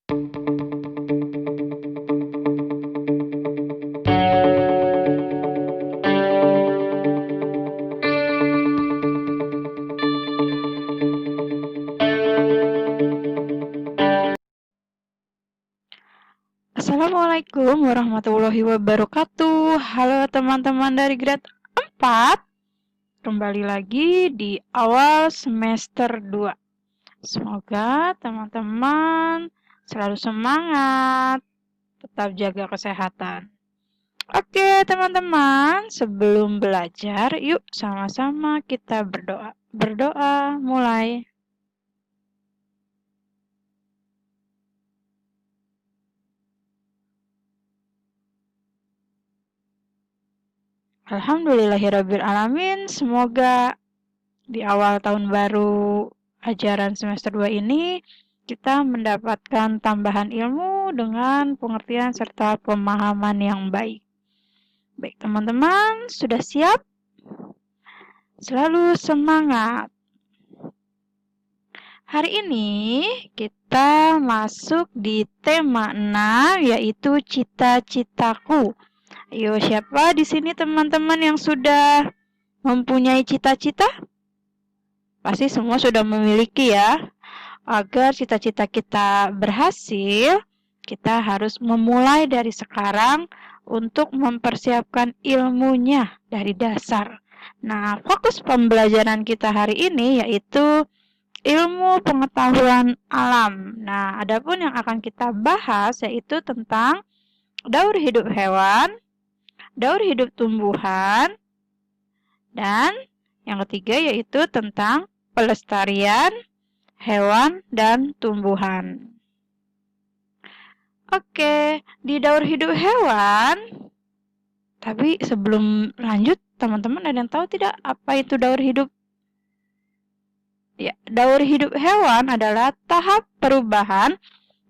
Assalamualaikum warahmatullahi wabarakatuh. Halo teman-teman dari grade 4. Kembali lagi di awal semester 2. Semoga teman-teman selalu semangat, tetap jaga kesehatan. Oke teman-teman, sebelum belajar, yuk sama-sama kita berdoa. Berdoa mulai. Alhamdulillahirrabbilalamin. Semoga di awal tahun baru ajaran semester 2 ini kita mendapatkan tambahan ilmu dengan pengertian serta pemahaman yang baik. Baik teman-teman, sudah siap? Selalu semangat. Hari ini kita masuk di tema 6 yaitu cita-citaku. Ayo, siapa di sini teman-teman yang sudah mempunyai cita-cita? Pasti semua sudah memiliki ya. Agar cita-cita kita berhasil, kita harus memulai dari sekarang untuk mempersiapkan ilmunya dari dasar. Nah, fokus pembelajaran kita hari ini yaitu ilmu pengetahuan alam. Nah, adapun yang akan kita bahas yaitu tentang daur hidup hewan, daur hidup tumbuhan, dan yang ketiga yaitu tentang pelestarian hewan dan tumbuhan. Oke, di daur hidup hewan. Tapi sebelum lanjut, teman-teman ada yang tahu tidak apa itu daur hidup? Ya, daur hidup hewan adalah tahap perubahan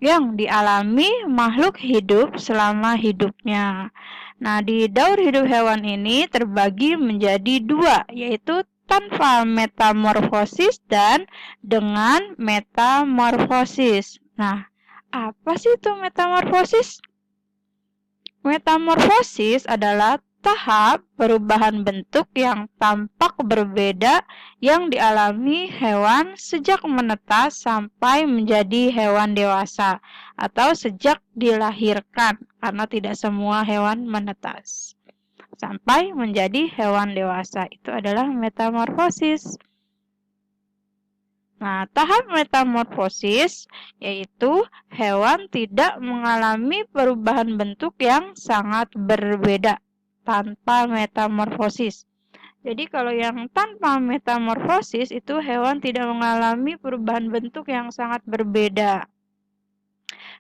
yang dialami makhluk hidup selama hidupnya. Nah, di daur hidup hewan ini terbagi menjadi dua, yaitu tanpa metamorfosis dan dengan metamorfosis. Nah, apa sih itu metamorfosis? Metamorfosis adalah tahap perubahan bentuk yang tampak berbeda yang dialami hewan sejak menetas sampai menjadi hewan dewasa atau sejak dilahirkan, karena tidak semua hewan menetas sampai menjadi hewan dewasa. Itu adalah metamorfosis. Nah, tahap metamorfosis yaitu hewan tidak mengalami perubahan bentuk yang sangat berbeda tanpa metamorfosis. Jadi kalau yang tanpa metamorfosis itu hewan tidak mengalami perubahan bentuk yang sangat berbeda.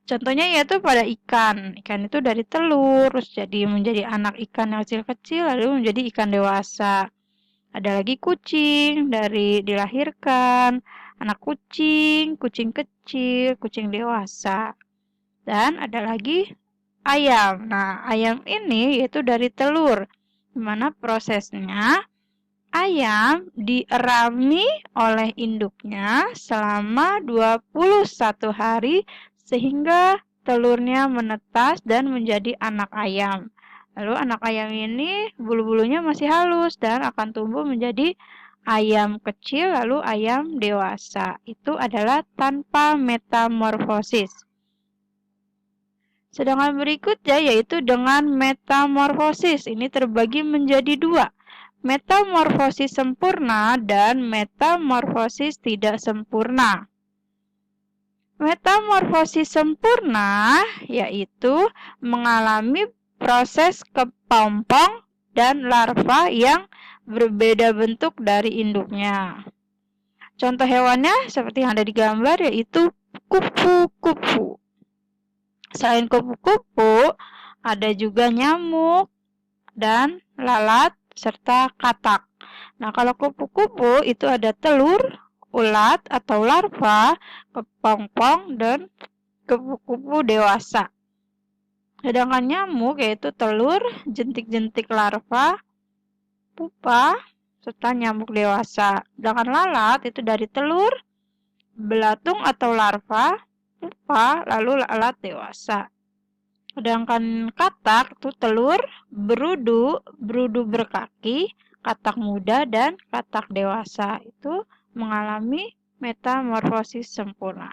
Contohnya yaitu pada ikan. Ikan itu dari telur, terus jadi menjadi anak ikan yang kecil-kecil, lalu menjadi ikan dewasa. Ada lagi kucing, dari dilahirkan, anak kucing, kucing kecil, kucing dewasa. Dan ada lagi ayam. Nah, ayam ini yaitu dari telur. Dimana prosesnya ayam dierami oleh induknya selama 21 hari sehingga telurnya menetas dan menjadi anak ayam. Lalu anak ayam ini bulu-bulunya masih halus dan akan tumbuh menjadi ayam kecil lalu ayam dewasa. Itu adalah tanpa metamorfosis. Sedangkan berikutnya yaitu dengan metamorfosis. Ini terbagi menjadi dua. Metamorfosis sempurna dan metamorfosis tidak sempurna. Metamorfosis sempurna yaitu mengalami proses kepompong dan larva yang berbeda bentuk dari induknya. Contoh hewannya seperti yang ada di gambar yaitu kupu-kupu. Selain kupu-kupu, ada juga nyamuk dan lalat serta katak. Nah, kalau kupu-kupu itu ada telur, ulat atau larva, kepompong, dan kupu-kupu dewasa. Sedangkan nyamuk yaitu telur, jentik-jentik larva, pupa, serta nyamuk dewasa. Sedangkan lalat itu dari telur, belatung atau larva, pupa, lalu lalat dewasa. Sedangkan katak itu telur, berudu, berudu berkaki, katak muda, dan katak dewasa itu mengalami metamorfosis sempurna.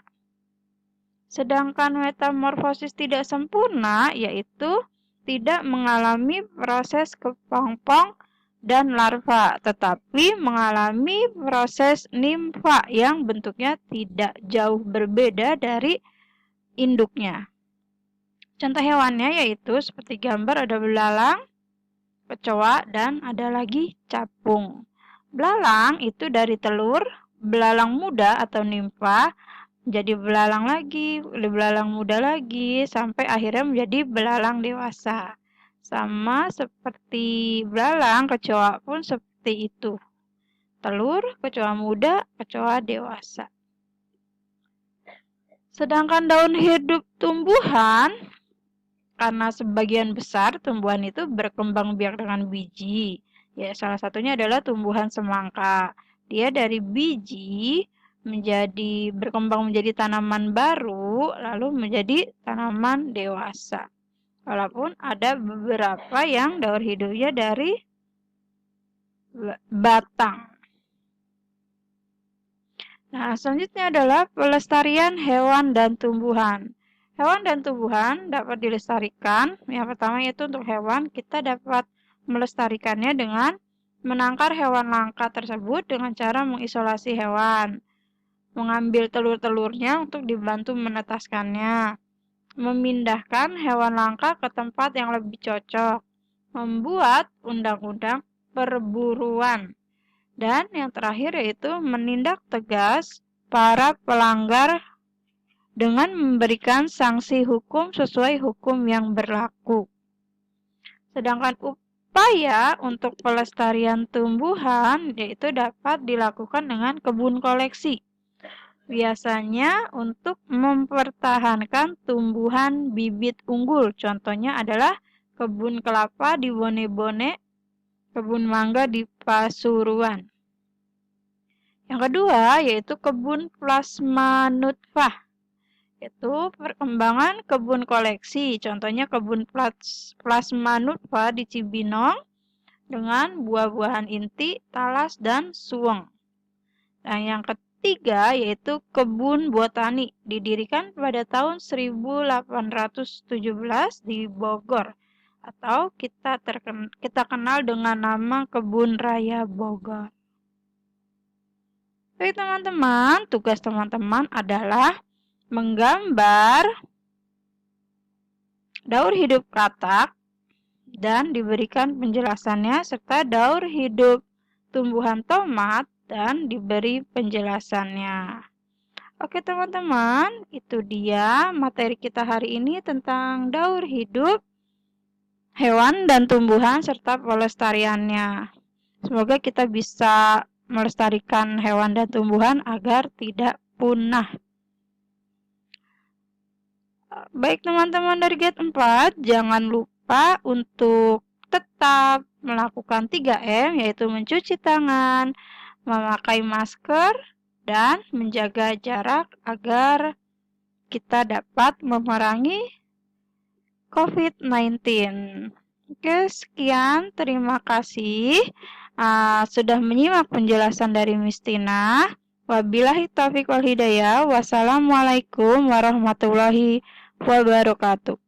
Sedangkan metamorfosis tidak sempurna yaitu tidak mengalami proses kepompong dan larva, tetapi mengalami proses nimfa yang bentuknya tidak jauh berbeda dari induknya. Contoh hewannya yaitu seperti gambar ada belalang, kecoa, dan ada lagi capung. Belalang itu dari telur, belalang muda atau nimfa, jadi belalang lagi, belalang muda lagi, sampai akhirnya menjadi belalang dewasa. Sama seperti belalang, kecoa pun seperti itu. Telur, kecoa muda, kecoa dewasa. Sedangkan daun hidup tumbuhan, karena sebagian besar tumbuhan itu berkembang biak dengan biji. Ya, salah satunya adalah tumbuhan semangka. Dia dari biji berkembang menjadi tanaman baru, lalu menjadi tanaman dewasa. Walaupun ada beberapa yang daur hidupnya dari batang. Nah, selanjutnya adalah pelestarian hewan dan tumbuhan. Hewan dan tumbuhan dapat dilestarikan. Yang pertama yaitu untuk hewan, kita dapat melestarikannya dengan menangkar hewan langka tersebut dengan cara mengisolasi hewan, mengambil telur-telurnya untuk dibantu menetaskannya, memindahkan hewan langka ke tempat yang lebih cocok, membuat undang-undang perburuan, dan yang terakhir yaitu menindak tegas para pelanggar dengan memberikan sanksi hukum sesuai hukum yang berlaku. Sedangkan upaya untuk pelestarian tumbuhan yaitu dapat dilakukan dengan kebun koleksi. Biasanya untuk mempertahankan tumbuhan bibit unggul. Contohnya adalah kebun kelapa di Bone-Bone, kebun mangga di Pasuruan. Yang kedua yaitu kebun plasma nutfah. Itu perkembangan kebun koleksi. Contohnya kebun plasma nutfah di Cibinong dengan buah-buahan inti, talas, dan suweng. Dan yang ketiga yaitu kebun botani, didirikan pada tahun 1817 di Bogor, atau kita kenal dengan nama Kebun Raya Bogor. Baik teman-teman, tugas teman-teman adalah menggambar daur hidup katak dan diberikan penjelasannya, serta daur hidup tumbuhan tomat dan diberi penjelasannya. Oke teman-teman, itu dia materi kita hari ini tentang daur hidup hewan dan tumbuhan serta pelestariannya. Semoga kita bisa melestarikan hewan dan tumbuhan agar tidak punah. Baik teman-teman dari Gate 4, jangan lupa untuk tetap melakukan 3M, yaitu mencuci tangan, memakai masker, dan menjaga jarak agar kita dapat memerangi COVID-19. Oke, sekian. Terima kasih sudah menyimak penjelasan dari Miss Tina. Wabillahi taufiq wal hidayah. Wassalamualaikum warahmatullahi wabarakatuh.